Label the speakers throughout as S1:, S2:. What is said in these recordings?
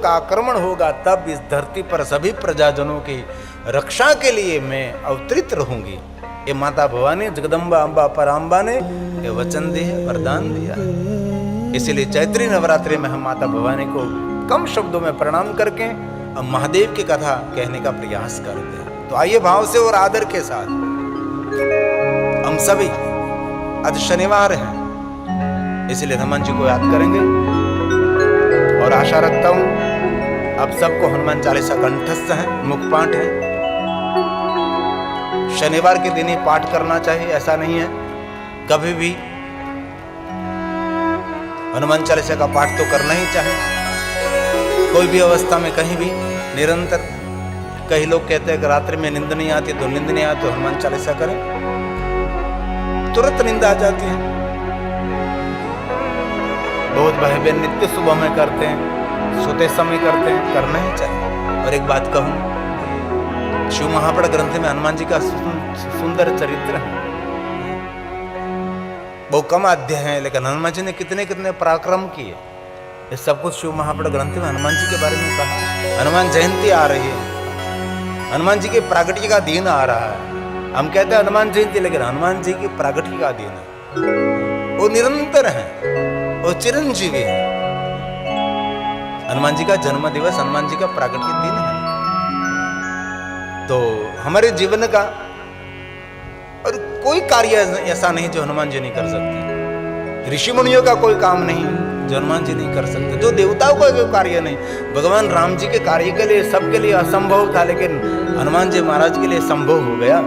S1: का आक्रमण होगा तब इस धरती पर सभी प्रजाजनों की रक्षा के लिए मैं अवतरित रहूंगी। ये माता भवानी जगदम्बा अम्बा पराम्बा ने ये वचन दिया, वरदान दिया। इसीलिए चैत्री नवरात्रि में हम माता भवानी को कम शब्दों में प्रणाम करके हम महादेव की कथा कहने का प्रयास करते हैं। तो आइए भाव से और आदर के साथ हम सभी, आज शनिवार है इसलिए हनुमान जी को याद करेंगे और आशा रखता हूं आप सबको हनुमान चालीसा कंठस्थ है, मुखपाठ है। शनिवार के दिन ही पाठ करना चाहिए ऐसा नहीं है, कभी भी हनुमान चालीसा का पाठ तो करना ही चाहिए, कोई भी अवस्था में कहीं भी निरंतर। कई लोग कहते हैं कि रात्रि में नींद नहीं आती तो नींद नहीं आती तो हनुमान चालीसा करें, तुरंत नींद आ जाती है। बहुत भाई बहन नित्य सुबह में करते हैं, सोते समय करते हैं, करना ही चाहिए। और एक बात कहूं, शिव महापुराण ग्रंथ में हनुमान जी का सुंदर चरित्र है, बहुत कम अध्याय है, लेकिन हनुमान जी ने कितने कितने पराक्रम किए। ये सब कुछ शिव महापुराण ग्रंथ में हनुमान जी के बारे में कहा। हनुमान जयंती आ रही है, हनुमान जी के प्रागट्य का दिन आ रहा है। हम कहते हैं हनुमान जयंती, लेकिन हनुमान जी की प्रागट्य का दिन है, वो निरंतर है, वो चिरंजीवी है। हनुमान जी का जन्म दिवस, हनुमान जी का प्रागट्य दिन है। तो हमारे जीवन का और कोई कार्य ऐसा नहीं जो हनुमान जी नहीं कर सकते। ऋषि मुनियों का कोई काम नहीं जो हनुमान जी नहीं कर सकते, जो देवताओं का कोई कार्य नहीं। भगवान राम जी के कार्य के लिए सबके लिए असंभव था, लेकिन हनुमान जी महाराज के लिए संभव हो गया।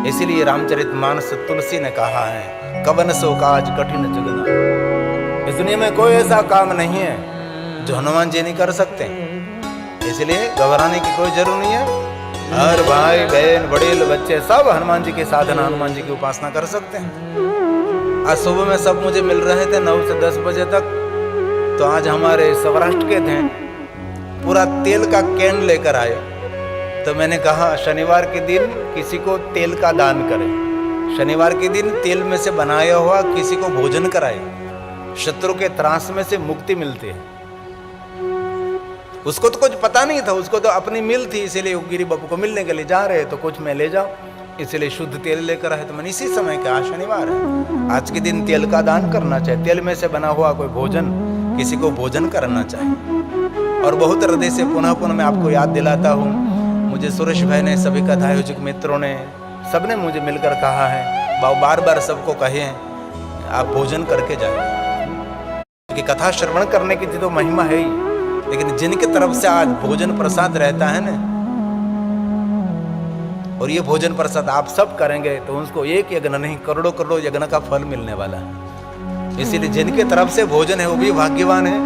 S1: इसीलिए रामचरितमानस तुलसी ने कहा है, कवन सो काज कठिन जगना। इस दुनिया में कोई ऐसा काम नहीं है जो हनुमान जी नहीं कर सकते। इसलिए घबराने की कोई जरूरत नहीं है। हर भाई बहन बड़े बच्चे सब हनुमान जी की साधना, हनुमान जी की उपासना कर सकते हैं। आज सुबह में सब मुझे मिल रहे थे 9 से 10 बजे तक, तो आज हमारे सौराष्ट्र के थे, पूरा तेल का कैन लेकर आए। तो मैंने कहा शनिवार के दिन किसी को तेल का दान करें, शनिवार के दिन तेल में से बनाया हुआ किसी को भोजन कराए, शत्रु के त्रास में से मुक्ति मिलती है। उसको तो कुछ पता नहीं था, उसको तो अपनी मिल थी, इसीलिए गिरी बाबू को मिलने के लिए जा रहे तो कुछ मैं ले जाऊं, इसलिए शुद्ध तेल लेकर आए। तो मैंने इसी समय का आज शनिवार है, आज के दिन तेल का दान करना चाहिए, तेल में से बना हुआ कोई भोजन किसी को भोजन करना चाहिए। और बहुत हृदय से पुनः पुनः मैं आपको याद दिलाता हूँ, मुझे सुरेश भाई ने, सभी कथायोजक मित्रों ने, सबने मुझे मिलकर कहा है, बार बार सबको कहे आप भोजन करके जाए, क्योंकि कथा श्रवण करने की तो महिमा है ही, लेकिन जिनकी तरफ से आज भोजन प्रसाद रहता है ना, और ये भोजन प्रसाद आप सब करेंगे तो उसको एक यज्ञ नहीं करोड़ों करोड़ों यज्ञ का फल मिलने वाला है। इसीलिए जिनके तरफ से भोजन है वो भी भाग्यवान है,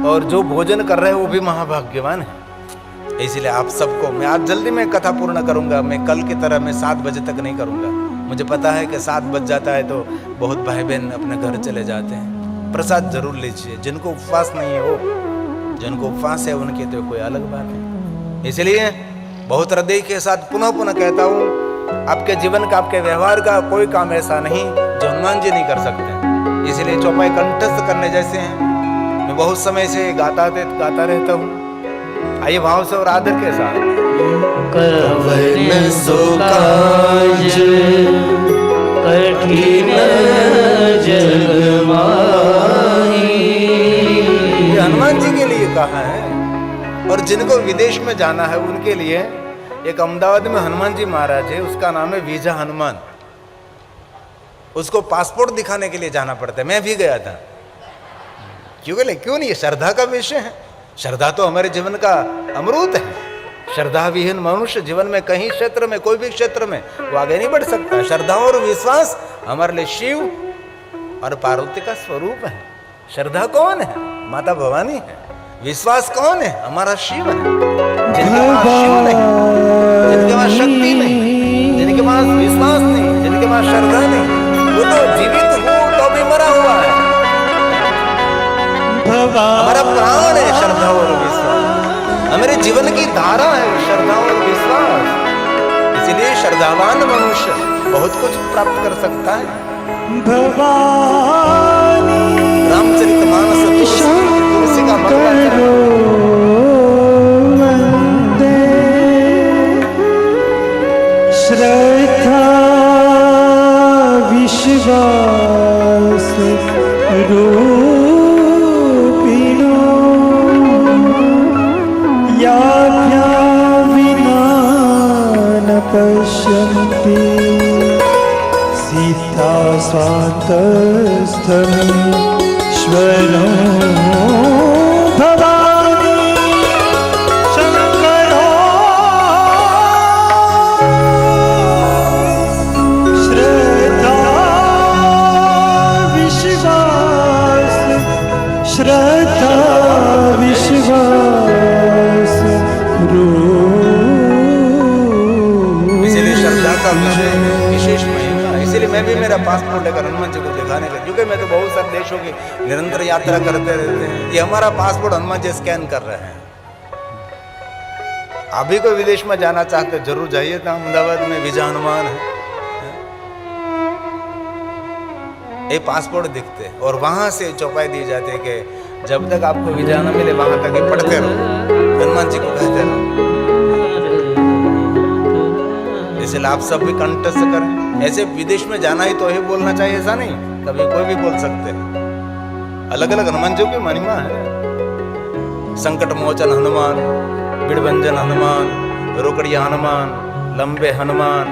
S1: और जो भोजन कर रहे हैं वो भी महाभाग्यवान है। इसलिए आप सबको मैं आज जल्दी में कथा पूर्ण करूंगा, मैं कल की तरह मैं 7 बजे तक नहीं करूंगा। मुझे पता है कि 7 बज जाता है तो बहुत भाई बहन अपने घर चले जाते हैं। प्रसाद जरूर लीजिए, जिनको उपवास नहीं है वो, जिनको उपवास है उनके तो कोई अलग बात है। इसलिए बहुत हृदय के साथ पुनः पुनः कहता हूँ, आपके जीवन का, आपके व्यवहार का कोई काम ऐसा नहीं जो हनुमान जी नहीं कर सकते। इसलिए चौपाई कंठस्थ करने जैसे हैं। मैं बहुत समय से गाता रहता हूँ। आइए भाव से और आदर के साथ।
S2: कवन सो काज कठिन जग माही,
S1: हनुमान जी के लिए कहा है। और जिनको विदेश में जाना है उनके लिए एक अहमदाबाद में हनुमान जी महाराज है, उसका नाम है वीजा हनुमान। उसको पासपोर्ट दिखाने के लिए जाना पड़ता है। मैं भी गया था। क्यों नहीं, ये श्रद्धा का विषय है। श्रद्धा तो हमारे जीवन का अमृत है। श्रद्धा विहीन मनुष्य जीवन में कहीं क्षेत्र में, कोई भी क्षेत्र में वो आगे नहीं बढ़ सकता। श्रद्धा और विश्वास हमारे लिए शिव और पार्वती का स्वरूप है। श्रद्धा कौन है? माता भवानी है। विश्वास कौन है? हमारा शिव है। जिनके पास शिव नहीं, जिनके पास शक्ति नहीं, जिनके पास विश्वास नहीं, जिनके पास श्रद्धा नहीं, वो तो जीवित हो तो भी मरा हुआ है। हमारा प्राण है श्रद्धा और विश्वास, हमारे जीवन की धारा है श्रद्धा और विश्वास। इसलिए श्रद्धावान मनुष्य बहुत कुछ प्राप्त कर सकता है। रामचरितमानस तुलसी का
S3: पश्यन्ति सीता स्वान्तस्थमीश्वरो भवानी शङ्करो श्रद्धा विश्वास श्रद्धा विश्वास
S1: इसलिए श्रद्धा का विशेष महिमा, इसीलिए मैं भी मेरा पासपोर्ट लेकर हनुमान जी को दिखाने लगा, क्योंकि मैं तो बहुत सारे देशों की निरंतर यात्रा करते रहते हैं। ये हमारा पासपोर्ट हनुमान जी स्कैन कर रहे हैं। आप भी कोई विदेश में जाना चाहते जरूर जाइए था, अहमदाबाद में वीजा हनुमान है, ये पासपोर्ट दिखते और वहां से चौपाई दी जाती है कि जब तक आपको वीजा न मिले वहां तक ये पढ़ते रहो, हनुमान जी को कहते रहो। इसलिए आप सब भी कंठस्थ करें। ऐसे विदेश में जाना ही तो ही बोलना चाहिए, ऐसा नहीं कभी कोई भी बोल सकते हैं। अलग अलग हनुमान जी की महिमा है। संकट मोचन हनुमान, बिड़भंजन हनुमान, रोकड़िया हनुमान, लंबे हनुमान,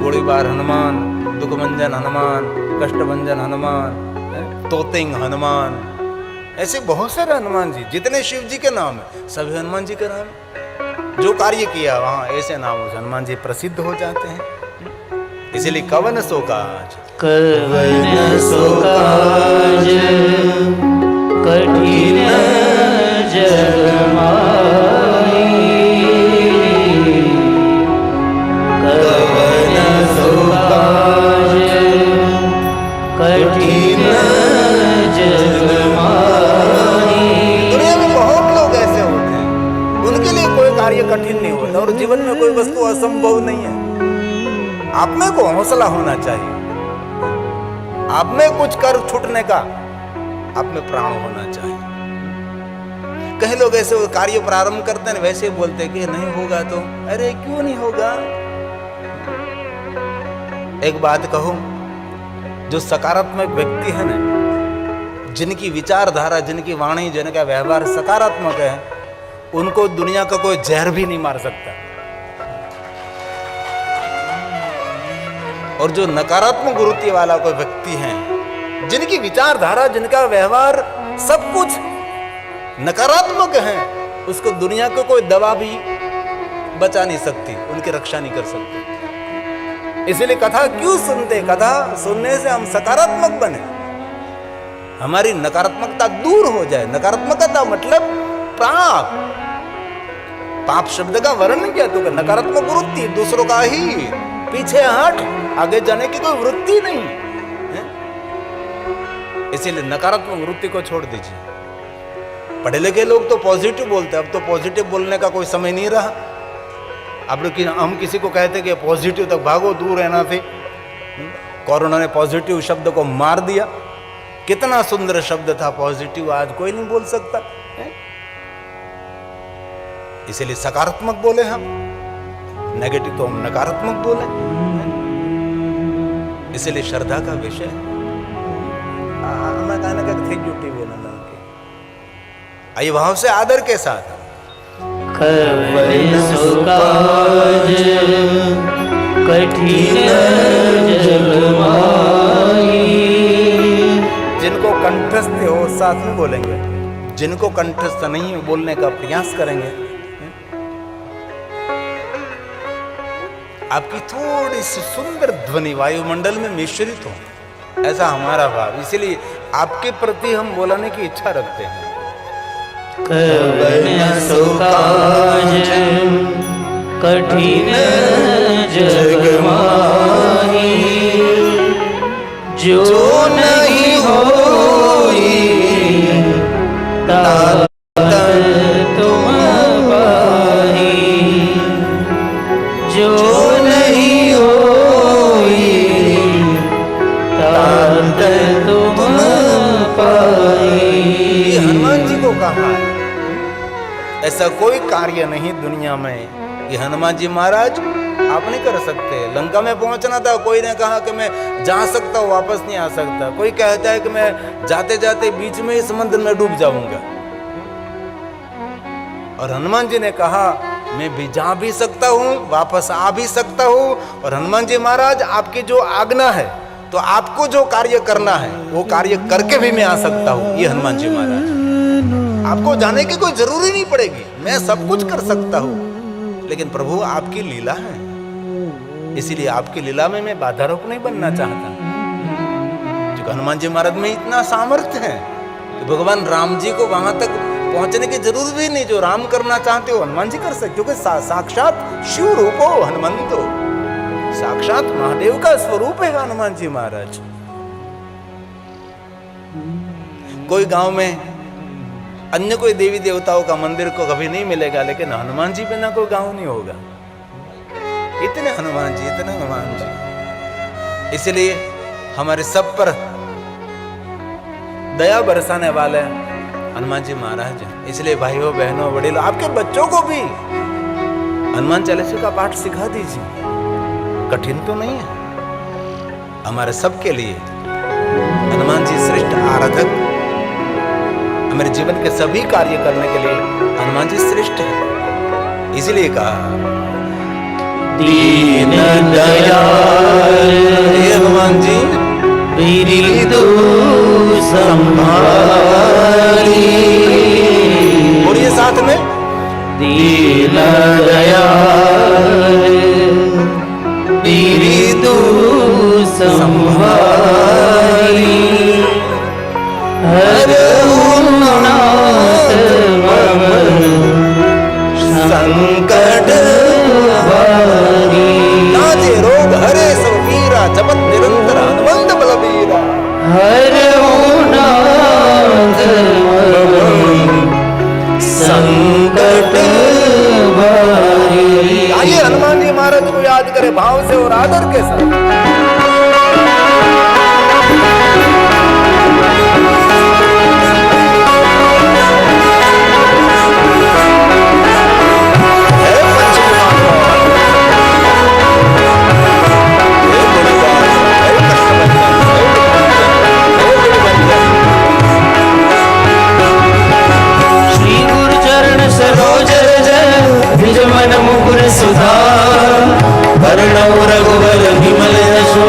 S1: गोलीबार हनुमान, दुखभंजन हनुमान, कष्टभंजन हनुमान, तोतिंग हनुमान, ऐसे बहुत सारे हनुमान जी, जितने शिव जी के नाम है सभी हनुमान जी के नाम। जो कार्य किया वहाँ ऐसे नामों से हनुमान जी प्रसिद्ध हो जाते हैं। इसीलिए कवन सो काज,
S2: कवन सो काज कठिन जग माही, कवन सो काज कठिन जग माही।
S1: दुनिया में बहुत लोग ऐसे होते हैं, उनके लिए कोई कार्य कठिन नहीं होता और जीवन में कोई वस्तु असंभव नहीं है। आप में को हौसला होना चाहिए, आप में कुछ कर छूटने का, आप में प्राण होना चाहिए। कई लोग ऐसे कार्य प्रारंभ करते हैं, वैसे ही बोलते हैं कि नहीं होगा तो, अरे क्यों नहीं होगा। एक बात कहूं, जो सकारात्मक व्यक्ति है ना, जिनकी विचारधारा, जिनकी वाणी, जिनका व्यवहार सकारात्मक है, उनको दुनिया का कोई जहर भी नहीं मार सकता। और जो नकारात्मक वृत्ति वाला कोई व्यक्ति है, जिनकी विचारधारा, जिनका व्यवहार सब कुछ नकारात्मक है, उसको दुनिया को कोई दवा भी बचा नहीं सकती, उनकी रक्षा नहीं कर सकती। इसलिए कथा क्यों सुनते, कथा सुनने से हम सकारात्मक बने, हमारी नकारात्मकता दूर हो जाए। नकारात्मकता मतलब पाप, पाप शब्द का वर्णन किया तो नकारात्मक वृत्ति, दूसरों का ही पीछे हट, आगे जाने की कोई वृत्ति नहीं है। इसीलिए नकारात्मक वृत्ति को छोड़ दीजिए। पढ़े लिखे लोग तो पॉजिटिव बोलते हैं, अब तो पॉजिटिव बोलने का कोई समय नहीं रहा। अब हम किसी को कहते कि पॉजिटिव तक भागो, दूर रहना थे। कोरोना ने पॉजिटिव शब्द को मार दिया। कितना सुंदर शब्द था पॉजिटिव, आज कोई नहीं बोल सकता है? इसलिए सकारात्मक बोले हम, नेगेटिव तो हम नकारात्मक बोले। इसलिए श्रद्धा का विषय मैं कहना थे ड्यूटी भी ना के आइए भाव से आदर के साथ।
S2: कवन सो काज कठिन जग माही।
S1: जिनको कंठस्थ हो साथ में बोलेंगे, जिनको कंठस्थ नहीं हो बोलने का प्रयास करेंगे। आपकी थोड़ी सी सुंदर ध्वनि वायुमंडल में मिश्रित हो, ऐसा हमारा भाव। इसलिए आपके प्रति हम बोलने की इच्छा रखते हैं।
S2: कवन सो काज कठिन जग माही, जो नहीं होई तात तुम पाही, जो नहीं होई तात तुम पाही।
S1: ये हनुमान जी को कहा है। ऐसा कोई कार्य नहीं दुनिया में कि हनुमान जी महाराज आप नहीं कर सकते। लंका में पहुंचना था, कोई ने कहा कि मैं जा सकता हूं, वापस नहीं आ सकता। कोई कहता है कि मैं जाते जाते बीच में ही समुद्र में डूब जाऊंगा। और हनुमान जी ने कहा मैं भी जा भी सकता हूँ, वापस आ भी सकता हूँ, और हनुमान जी महाराज आपकी जो आज्ञा है तो आपको जो कार्य करना है वो कार्य करके भी मैं आ सकता हूँ। ये हनुमान जी महाराज, आपको जाने की कोई जरूरी नहीं पड़ेगी, मैं सब कुछ कर सकता हूँ, लेकिन प्रभु आपकी लीला है, इसीलिए आपकी लीला में मैं बाधारोप नहीं बनना चाहता। जो हनुमान जी महाराज में इतना सामर्थ्य है कि भगवान राम जी को वहां तक पहुंचने की जरूरत भी नहीं, जो राम करना चाहते हो हनुमान जी कर सकते, क्योंकि साक्षात शिव रूप हो हनुमंतो, साक्षात महादेव का स्वरूप है हनुमान जी महाराज। कोई गांव में अन्य कोई देवी देवताओं का मंदिर को कभी नहीं मिलेगा, लेकिन हनुमान जी बिना कोई गांव नहीं होगा। इतने हनुमान जी, इतने हनुमान जी, इसलिए हमारे सब पर दया बरसाने वाले हनुमान जी महाराज हैं। इसलिए भाइयों बहनों वडीलों, आपके बच्चों को भी हनुमान चालीसा का पाठ सिखा दीजिए, कठिन तो नहीं है। हमारे सबके लिए हनुमान जी श्रेष्ठ आराधक, हमारे जीवन के सभी कार्य करने के लिए हनुमान जी श्रेष्ठ है। इसीलिए कहा
S2: दीन दयाल
S1: हे हनुमान जी
S2: मेरी तू संभाली।
S1: बोलिए साथ में,
S2: दीन दयाल मेरी तू संभाली। हर नाथ मम संकट हारी।
S1: नाजे रोग हरे सब वीरा, जपत निरंतर हनुमंत बलबीरा।
S2: हर नाथ मम संकट हारी।
S1: आइए हनुमान जी महाराज को याद करें भाव से और आदर के साथ।
S2: सरोज रज निज मन मुकुर सुधार, वरणौ रघुवर विमल यशो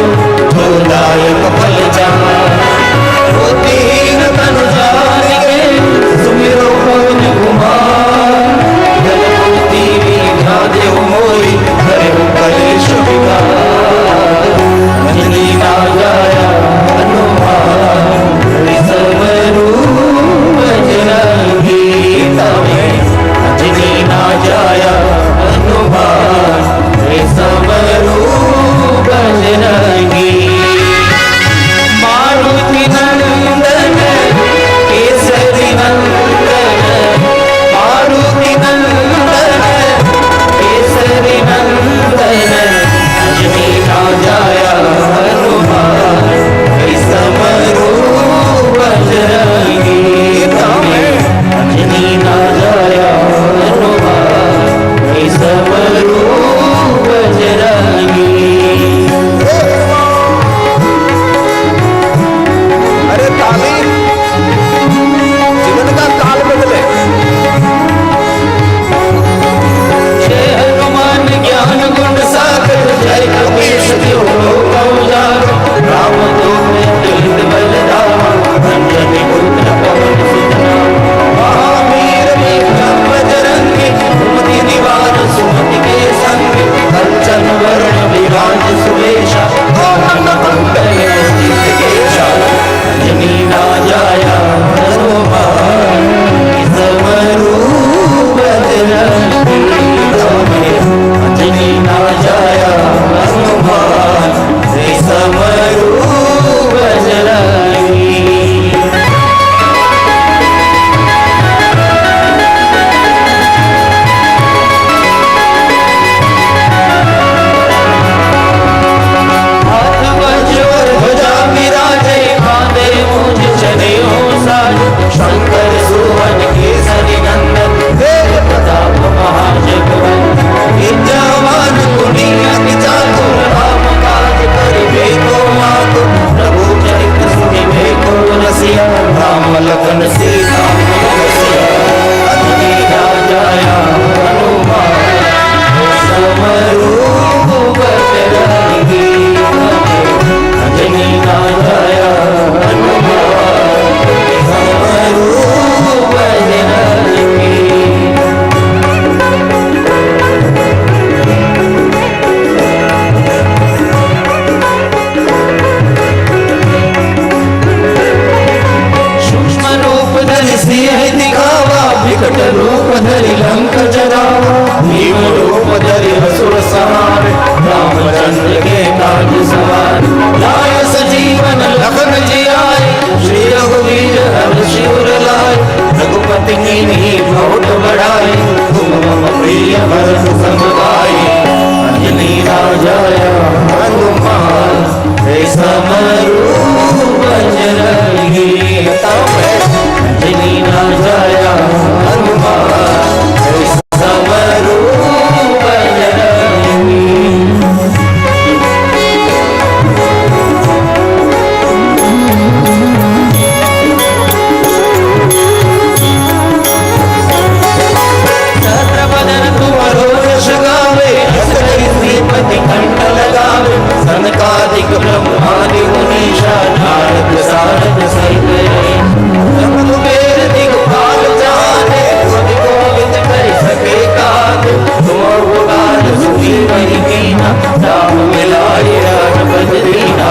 S2: रूप धरि लंक जरावा, भीम रूप धरि असुर संहारे, रामचंद्र के काज सवारे, लाए सजीवन लखन जियाए, श्री रघुवीर हर्षि उर लाए, रघुपति कीन्ही बहुत बढ़ाए, तुम मम प्रिय भरत सम गाए, अंजनी राजाया हनुमान समरूप बजरंगी, अंजनी राजाया हनुमान समरूप बजरंगी। सहस्रवदन तुमरो यश गावे, यश कहि श्रीपति कंठ लगावे, सनकादिक ब्रह्मादि मुनीषा, नारद सारद सहित कुबेर दिगपाल जाने, कवि कोविद कर सके काज, तुम उपकार सुखी नहीं कीना, राम मिलाए राजपद दीना,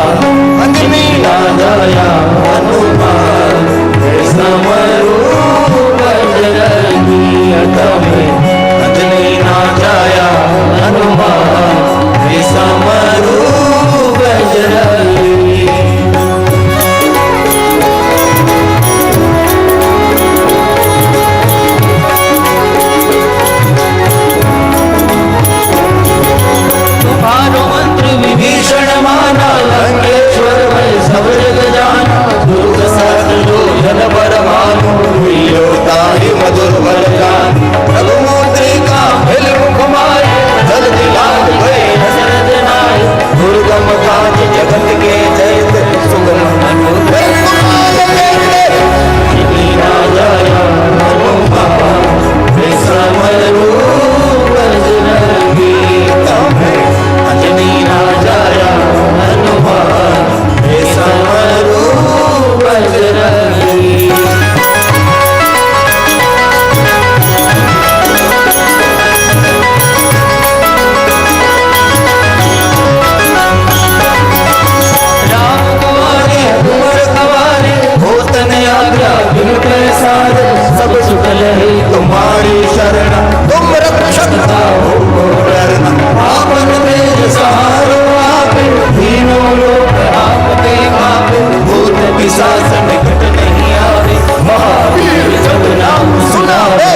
S2: अंजनी राजाया हनुमान समरूप बजरंगी, अंजनी राजाया हनुमान समरूप बजरंगी। तुम्हारो मंत्र विभीषण माना, लंकेश्वर भय सब जग जाना, दुर्ग सहस्त्र जो जन पर भानु, ताहि मधुर बल जान, रघुमुद्रिका फिल मुख मारे, जल दिलांग भय दशरथ नाय, दुर्गम काज जगत के जयत, सुगम अनुग्रह राजाया हनुमान समरूप बजरंगी, अंजनी राजाया हनुमान समरूप बजरंगी। राम कुमारी कुंवर कवारे, होतन आज्ञा बिनु पैसारे, सब सुख लहे तुम्हारी शरण, तुम रक्षक हो डरना, आपन तेज सहारो आपे, तीनों लोक आपके कापे, भूत पिशाच निकट नहीं आवे, महावीर जब नाम सुनावे,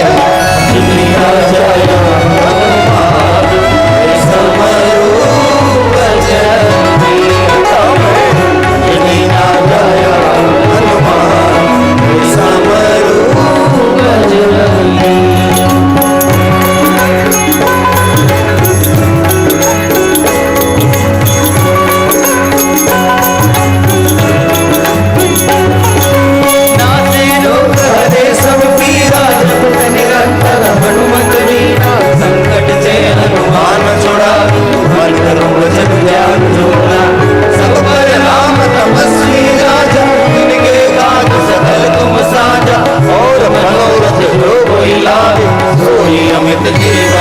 S2: अंजनी राजाया हनुमान समरूप बजरंगी, अंजनी राजाया हनुमान समरूप बजरंगी। नाते रोग हरे सब पीरा, जपत निरंतर हनुमत वीरा, संकट से हनुमान छुड़ावे, मन रोग जग ध्यान जोड़ा, सब पर राम तपस्वी राजा, इनके काज सकल तुम साजा, और मनोरथ जो कोई लावे, सोई अमित जीवन